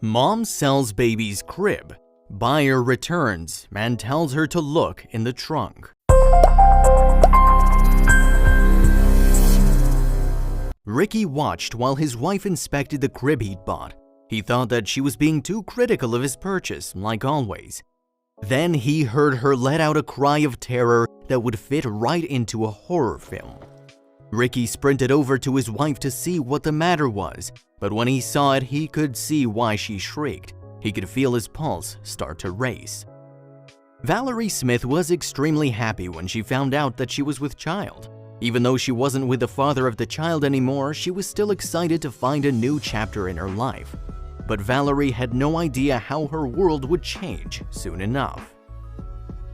Mom sells baby's crib. Buyer returns and tells her to look in the trunk. Ricky watched while his wife inspected the crib he'd bought. He thought that she was being too critical of his purchase, like always. Then he heard her let out a cry of terror that would fit right into a horror film. Ricky sprinted over to his wife to see what the matter was, but when he saw it, he could see why she shrieked. He could feel his pulse start to race. Valerie Smith was extremely happy when she found out that she was with child. Even though she wasn't with the father of the child anymore, she was still excited to find a new chapter in her life. But Valerie had no idea how her world would change soon enough.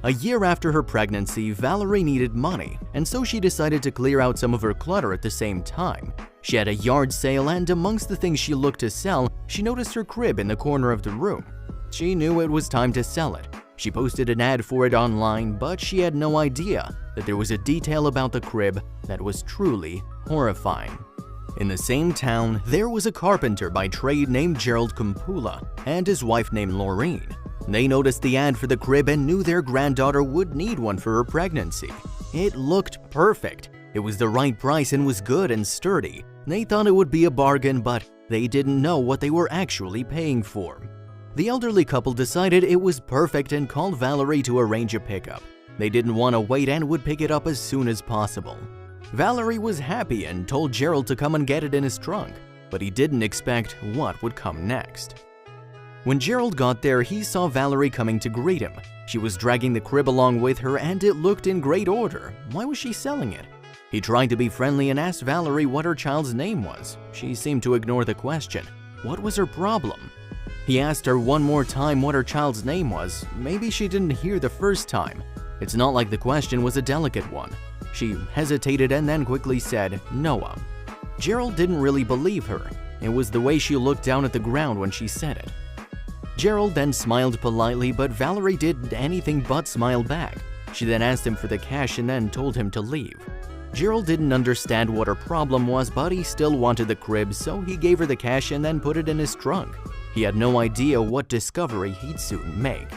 A year after her pregnancy, Valerie needed money, and so she decided to clear out some of her clutter at the same time. She had a yard sale, and amongst the things she looked to sell, she noticed her crib in the corner of the room. She knew it was time to sell it. She posted an ad for it online, but she had no idea that there was a detail about the crib that was truly horrifying. In the same town, there was a carpenter by trade named Gerald Kumpula and his wife named Laureen. They noticed the ad for the crib and knew their granddaughter would need one for her pregnancy. It looked perfect. It was the right price and was good and sturdy. They thought it would be a bargain, but they didn't know what they were actually paying for. The elderly couple decided it was perfect and called Valerie to arrange a pickup. They didn't want to wait and would pick it up as soon as possible. Valerie was happy and told Gerald to come and get it in his trunk, but he didn't expect what would come next. When Gerald got there, he saw Valerie coming to greet him. She was dragging the crib along with her and it looked in great order. Why was she selling it? He tried to be friendly and asked Valerie what her child's name was. She seemed to ignore the question. What was her problem? He asked her one more time what her child's name was. Maybe she didn't hear the first time. It's not like the question was a delicate one. She hesitated and then quickly said, Noah. Gerald didn't really believe her. It was the way she looked down at the ground when she said it. Gerald then smiled politely, but Valerie did anything but smile back. She then asked him for the cash and then told him to leave. Gerald didn't understand what her problem was, but he still wanted the crib, so he gave her the cash and then put it in his trunk. He had no idea what discovery he'd soon make.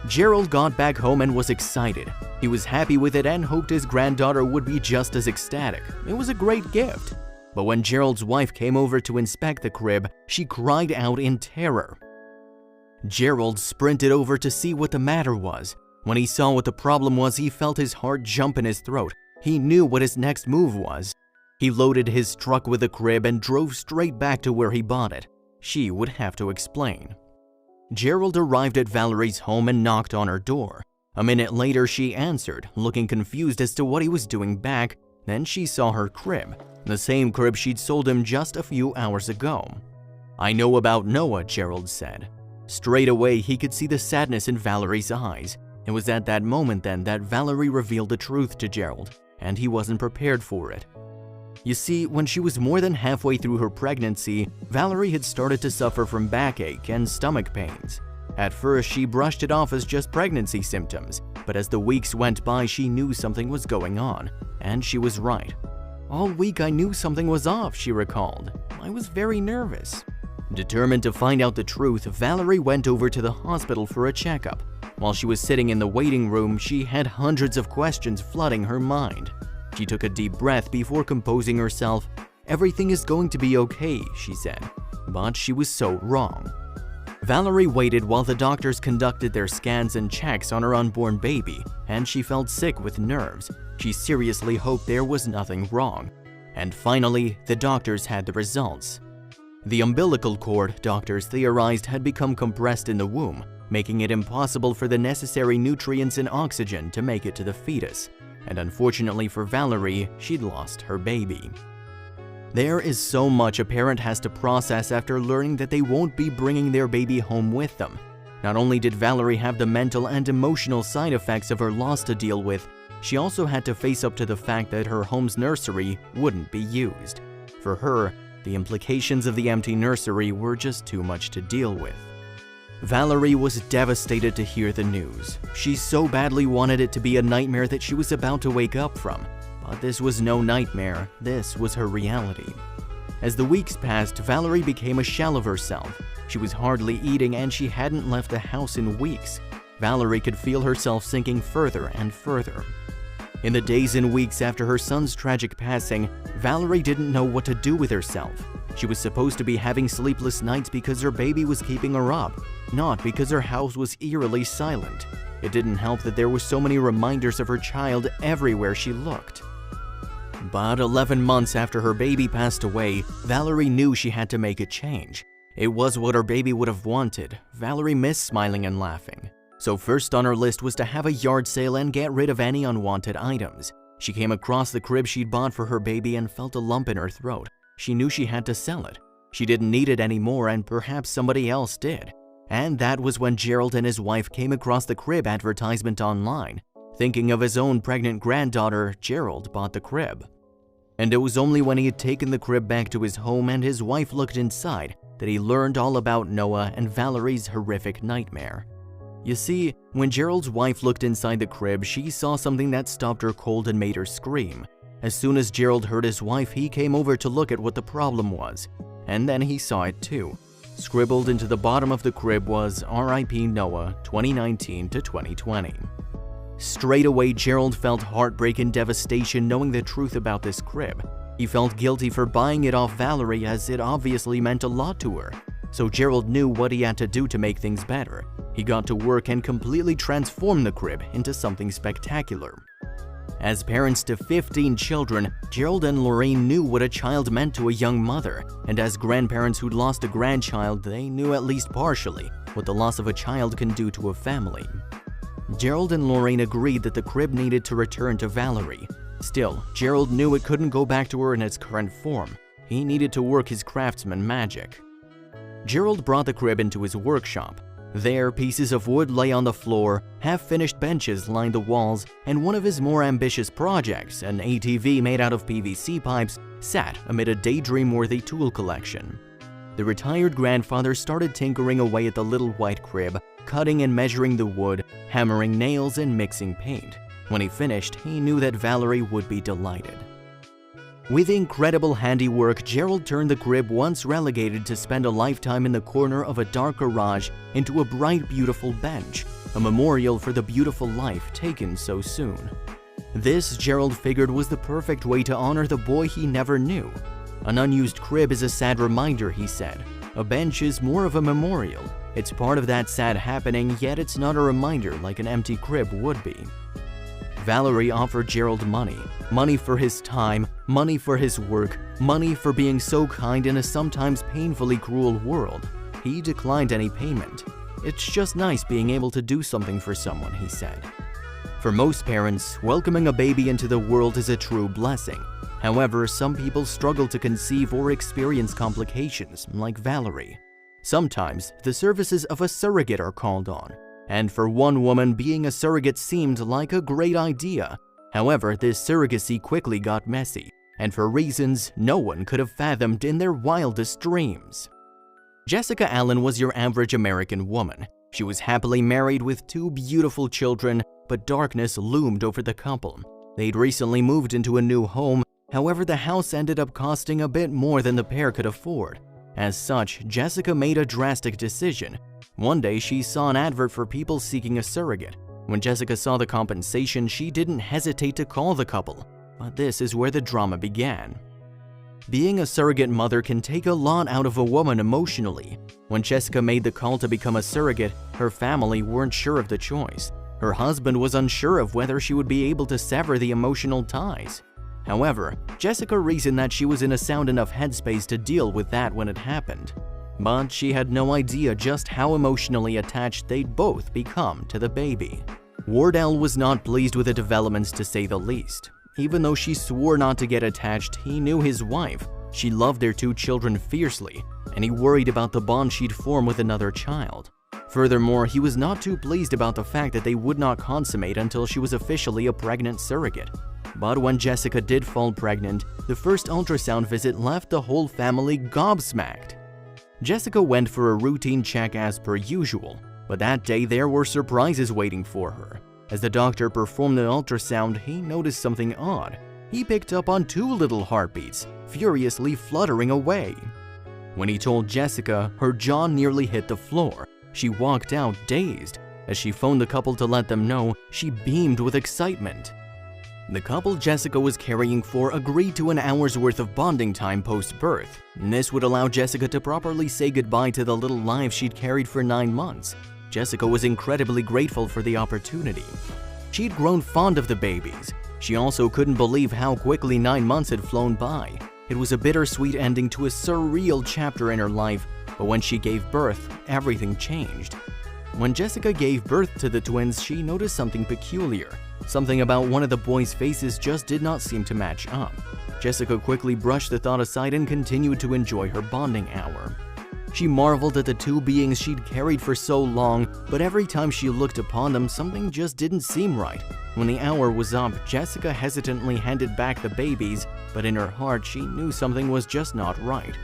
Gerald got back home and was excited. He was happy with it and hoped his granddaughter would be just as ecstatic. It was a great gift. But when Gerald's wife came over to inspect the crib, she cried out in terror. Gerald sprinted over to see what the matter was. When he saw what the problem was, he felt his heart jump in his throat. He knew what his next move was. He loaded his truck with the crib and drove straight back to where he bought it. She would have to explain. Gerald arrived at Valerie's home and knocked on her door. A minute later, she answered, looking confused as to what he was doing back. Then she saw her crib, the same crib she'd sold him just a few hours ago. "I know about Noah," Gerald said. Straight away, he could see the sadness in Valerie's eyes. It was at that moment then that Valerie revealed the truth to Gerald, and he wasn't prepared for it. You see, when she was more than halfway through her pregnancy, Valerie had started to suffer from backache and stomach pains. At first, she brushed it off as just pregnancy symptoms, but as the weeks went by, she knew something was going on, and she was right. "All week I knew something was off," she recalled. "I was very nervous." Determined to find out the truth, Valerie went over to the hospital for a checkup. While she was sitting in the waiting room, she had hundreds of questions flooding her mind. She took a deep breath before composing herself. "Everything is going to be okay," she said. But she was so wrong. Valerie waited while the doctors conducted their scans and checks on her unborn baby, and she felt sick with nerves. She seriously hoped there was nothing wrong. And finally, the doctors had the results. The umbilical cord, doctors theorized, had become compressed in the womb, making it impossible for the necessary nutrients and oxygen to make it to the fetus. And unfortunately for Valerie, she'd lost her baby. There is so much a parent has to process after learning that they won't be bringing their baby home with them. Not only did Valerie have the mental and emotional side effects of her loss to deal with, she also had to face up to the fact that her home's nursery wouldn't be used. For her, the implications of the empty nursery were just too much to deal with. Valerie was devastated to hear the news. She so badly wanted it to be a nightmare that she was about to wake up from. But this was no nightmare, this was her reality. As the weeks passed, Valerie became a shell of herself. She was hardly eating and she hadn't left the house in weeks. Valerie could feel herself sinking further and further. In the days and weeks after her son's tragic passing, Valerie didn't know what to do with herself. She was supposed to be having sleepless nights because her baby was keeping her up, not because her house was eerily silent. It didn't help that there were so many reminders of her child everywhere she looked. But 11 months after her baby passed away, Valerie knew she had to make a change. It was what her baby would have wanted. Valerie missed smiling and laughing. So first on her list was to have a yard sale and get rid of any unwanted items. She came across the crib she'd bought for her baby and felt a lump in her throat. She knew she had to sell it. She didn't need it anymore and perhaps somebody else did. And that was when Gerald and his wife came across the crib advertisement online. Thinking of his own pregnant granddaughter, Gerald bought the crib. And it was only when he had taken the crib back to his home and his wife looked inside that he learned all about Noah and Valerie's horrific nightmare. You see, when Gerald's wife looked inside the crib, she saw something that stopped her cold and made her scream. As soon as Gerald heard his wife, he came over to look at what the problem was. And then he saw it too. Scribbled into the bottom of the crib was R.I.P. Noah 2019 to 2020. Straight away, Gerald felt heartbreak and devastation knowing the truth about this crib. He felt guilty for buying it off Valerie as it obviously meant a lot to her. So Gerald knew what he had to do to make things better. He got to work and completely transformed the crib into something spectacular. As parents to 15 children, Gerald and Lorraine knew what a child meant to a young mother, and as grandparents who'd lost a grandchild, they knew at least partially what the loss of a child can do to a family. Gerald and Lorraine agreed that the crib needed to return to Valerie. Still, Gerald knew it couldn't go back to her in its current form. He needed to work his craftsman magic. Gerald brought the crib into his workshop. There, pieces of wood lay on the floor, half-finished benches lined the walls, and one of his more ambitious projects, an ATV made out of PVC pipes, sat amid a daydream-worthy tool collection. The retired grandfather started tinkering away at the little white crib, cutting and measuring the wood, hammering nails and mixing paint. When he finished, he knew that Valerie would be delighted. With incredible handiwork, Gerald turned the crib once relegated to spend a lifetime in the corner of a dark garage into a bright, beautiful bench, a memorial for the beautiful life taken so soon. This, Gerald figured, was the perfect way to honor the boy he never knew. An unused crib is a sad reminder, he said. A bench is more of a memorial. It's part of that sad happening, yet it's not a reminder like an empty crib would be. Valerie offered Gerald money. Money for his time, money for his work, money for being so kind in a sometimes painfully cruel world. He declined any payment. It's just nice being able to do something for someone, he said. For most parents, welcoming a baby into the world is a true blessing. However, some people struggle to conceive or experience complications, like Valerie. Sometimes, the services of a surrogate are called on. And for one woman, being a surrogate seemed like a great idea. However, this surrogacy quickly got messy, and for reasons no one could have fathomed in their wildest dreams. Jessica Allen was your average American woman. She was happily married with 2 beautiful children, but darkness loomed over the couple. They'd recently moved into a new home, however the house ended up costing a bit more than the pair could afford. As such, Jessica made a drastic decision. One day, she saw an advert for people seeking a surrogate. When Jessica saw the compensation, she didn't hesitate to call the couple. But this is where the drama began. Being a surrogate mother can take a lot out of a woman emotionally. When Jessica made the call to become a surrogate, her family weren't sure of the choice. Her husband was unsure of whether she would be able to sever the emotional ties. However, Jessica reasoned that she was in a sound enough headspace to deal with that when it happened. But she had no idea just how emotionally attached they'd both become to the baby. Wardell was not pleased with the developments, to say the least. Even though she swore not to get attached, he knew his wife. She loved their 2 children fiercely, and he worried about the bond she'd form with another child. Furthermore, he was not too pleased about the fact that they would not consummate until she was officially a pregnant surrogate. But when Jessica did fall pregnant, the first ultrasound visit left the whole family gobsmacked. Jessica went for a routine check as per usual, but that day there were surprises waiting for her. As the doctor performed the ultrasound, he noticed something odd. He picked up on 2 little heartbeats, furiously fluttering away. When he told Jessica, her jaw nearly hit the floor. She walked out dazed. As she phoned the couple to let them know, she beamed with excitement. The couple Jessica was caring for agreed to an hour's worth of bonding time post-birth. This would allow Jessica to properly say goodbye to the little life she'd carried for 9 months. Jessica was incredibly grateful for the opportunity. She'd grown fond of the babies. She also couldn't believe how quickly 9 months had flown by. It was a bittersweet ending to a surreal chapter in her life, but when she gave birth, everything changed. When Jessica gave birth to the twins, she noticed something peculiar. Something about one of the boys' faces just did not seem to match up. Jessica quickly brushed the thought aside and continued to enjoy her bonding hour. She marveled at the two beings she'd carried for so long, but every time she looked upon them, something just didn't seem right. When the hour was up, Jessica hesitantly handed back the babies, but in her heart she knew something was just not right.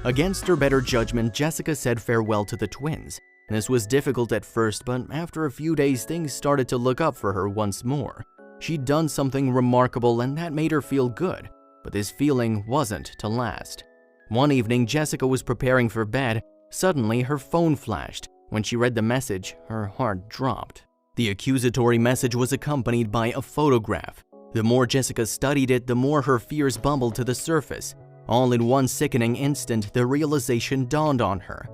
Against her better judgment, Jessica said farewell to the twins. This was difficult at first, but after a few days things started to look up for her once more. She'd done something remarkable and that made her feel good, but this feeling wasn't to last. One evening, Jessica was preparing for bed. Suddenly, her phone flashed. When she read the message, her heart dropped. The accusatory message was accompanied by a photograph. The more Jessica studied it, the more her fears bubbled to the surface. All in one sickening instant, the realization dawned on her.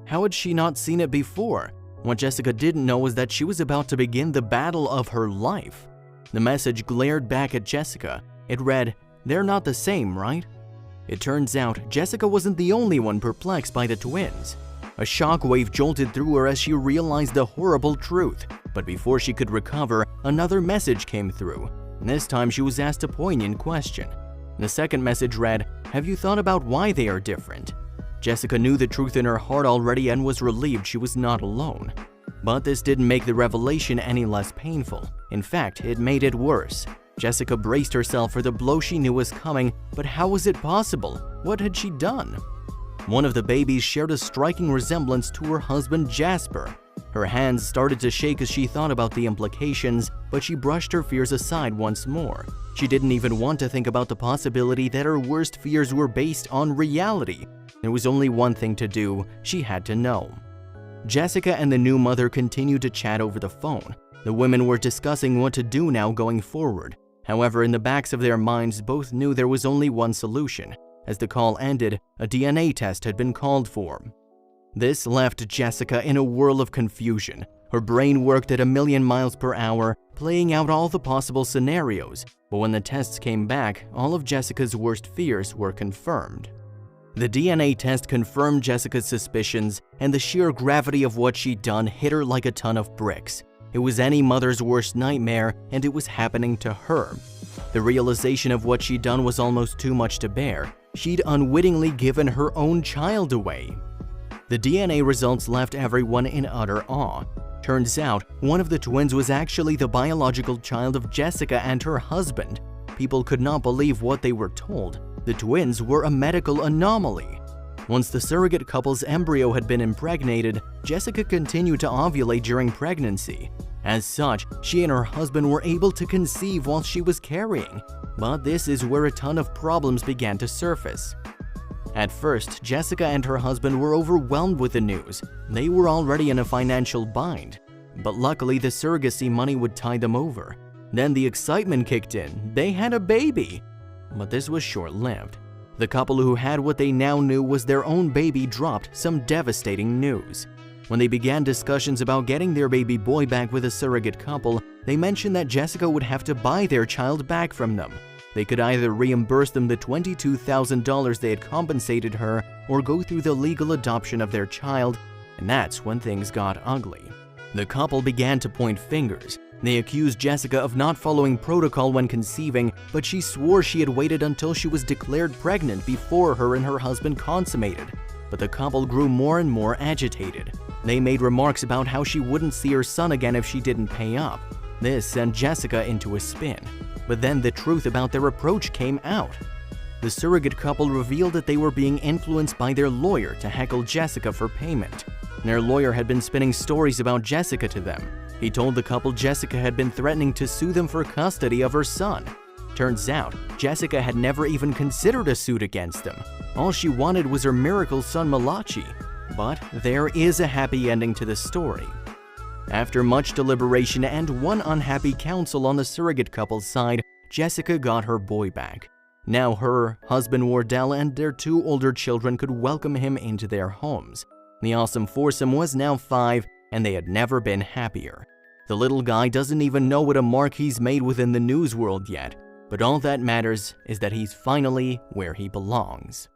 How had she not seen it before? What Jessica didn't know was that she was about to begin the battle of her life. The message glared back at Jessica. It read, "They're not the same, right?" It turns out Jessica wasn't the only one perplexed by the twins. A shockwave jolted through her as she realized the horrible truth. But before she could recover, another message came through. This time she was asked a poignant question. The second message read, "Have you thought about why they are different?" Jessica knew the truth in her heart already and was relieved she was not alone. But this didn't make the revelation any less painful. In fact, it made it worse. Jessica braced herself for the blow she knew was coming, but how was it possible? What had she done? One of the babies shared a striking resemblance to her husband Jasper. Her hands started to shake as she thought about the implications, but she brushed her fears aside once more. She didn't even want to think about the possibility that her worst fears were based on reality. There was only one thing to do. She had to know. Jessica and the new mother continued to chat over the phone. The women were discussing what to do now going forward. However, in the backs of their minds, both knew there was only one solution. As the call ended, a DNA test had been called for. This left Jessica in a whirl of confusion. Her brain worked at 1,000,000 miles per hour, playing out all the possible scenarios. But when the tests came back, all of Jessica's worst fears were confirmed. The DNA test confirmed Jessica's suspicions, and the sheer gravity of what she'd done hit her like a ton of bricks. It was any mother's worst nightmare, and it was happening to her. The realization of what she'd done was almost too much to bear. She'd unwittingly given her own child away. The DNA results left everyone in utter awe. Turns out, one of the twins was actually the biological child of Jessica and her husband. People could not believe what they were told. The twins were a medical anomaly. Once the surrogate couple's embryo had been impregnated, Jessica continued to ovulate during pregnancy. As such, she and her husband were able to conceive while she was carrying. But this is where a ton of problems began to surface. At first, Jessica and her husband were overwhelmed with the news. They were already in a financial bind. But luckily, the surrogacy money would tide them over. Then the excitement kicked in. They had a baby. But this was short-lived. The couple who had what they now knew was their own baby dropped some devastating news. When they began discussions about getting their baby boy back with a surrogate couple, they mentioned that Jessica would have to buy their child back from them. They could either reimburse them the $22,000 they had compensated her or go through the legal adoption of their child, and that's when things got ugly. The couple began to point fingers. They accused Jessica of not following protocol when conceiving, but she swore she had waited until she was declared pregnant before her and her husband consummated. But the couple grew more and more agitated. They made remarks about how she wouldn't see her son again if she didn't pay up. This sent Jessica into a spin. But then the truth about their approach came out. The surrogate couple revealed that they were being influenced by their lawyer to heckle Jessica for payment. Their lawyer had been spinning stories about Jessica to them. He told the couple Jessica had been threatening to sue them for custody of her son. Turns out, Jessica had never even considered a suit against him. All she wanted was her miracle son Malachi. But there is a happy ending to the story. After much deliberation and one unhappy counsel on the surrogate couple's side, Jessica got her boy back. Now her, husband Wardell, and their 2 older children could welcome him into their homes. The awesome foursome was now 5, and they had never been happier. The little guy doesn't even know what a mark he's made within the news world yet, but all that matters is that he's finally where he belongs.